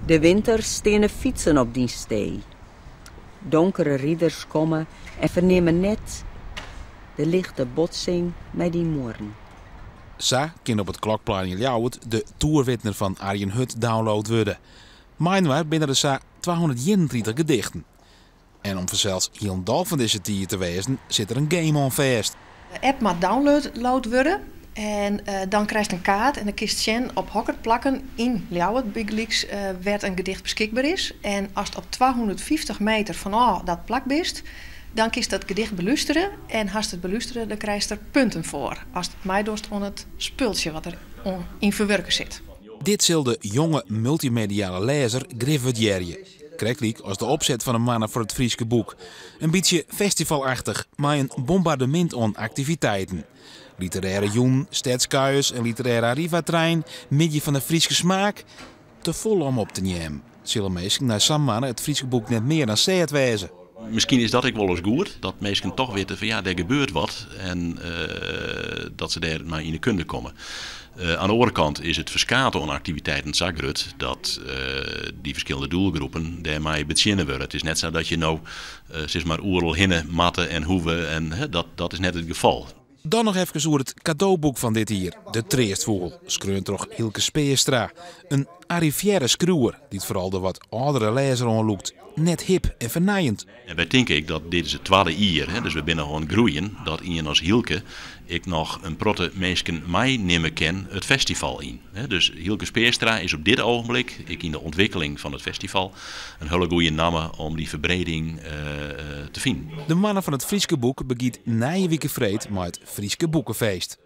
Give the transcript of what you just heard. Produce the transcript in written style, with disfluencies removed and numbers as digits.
De winter stenen fietsen op die stee. Donkere rieders komen en vernemen net de lichte botsing met die moeren. Zo kan op het klokplein in Ljouwert de toerwitner van Arjen Hut download worden. Mijnwaar binnen de zo 231 gedichten. En om vanzelfs heel dal van deze tier te wezen, zit er een game on vast. De app moet download worden en dan krijg je een kaart en dan kiest je op hokker plakken in Ljouwert Big Leagues waar een gedicht beschikbaar is. En als het op 250 meter van dat plak bist, dan kiest dat gedicht beluisteren en als het beluisteren, dan krijg je er punten voor. Als het meedost on het spultje wat er in verwerken zit. Dit zal de jonge multimediale lezer grif waarderen. Krijgt als de opzet van een mannen voor het Frieske boek. Een beetje festivalachtig, maar een bombardement aan activiteiten. Literaire joen, stadskuiers en literaire arriva-trein, midden van de Frieske smaak. Te vol om op te nemen. Zullen mensen naar Sammannen het Frieske boek net meer dan zeet wezen. Misschien is dat ik wel eens goed, dat mensen toch weten van ja, er gebeurt wat en dat ze daar maar in de kunde komen. Aan de andere kant is het verskaten aan activiteiten zo groot dat die verschillende doelgroepen daarmee bezinnen worden. Het is net zo dat je nou zeg maar oerel hinnen, matten en hoeven en dat is net het geval. Dan nog even over het cadeauboek van dit hier, De Treestvogel, schreeuwt toch Hilke Speerstra. Een arrivière schroewer, die het vooral de wat oudere lezer onloekt. Net hip en vernijend. En wij denken dat dit is het tweede jaar, dus we binnen gewoon groeien, dat iemand als Hilke ik nog een protte mensen meenemen kan het festival in. Dus Hilke Speerstra is op dit ogenblik, ik in de ontwikkeling van het festival, een hele goede naam om die verbreding te vinden. De mannen van het Frieske boek begiet na je weekend vreed met het Frieske Boekenfeest.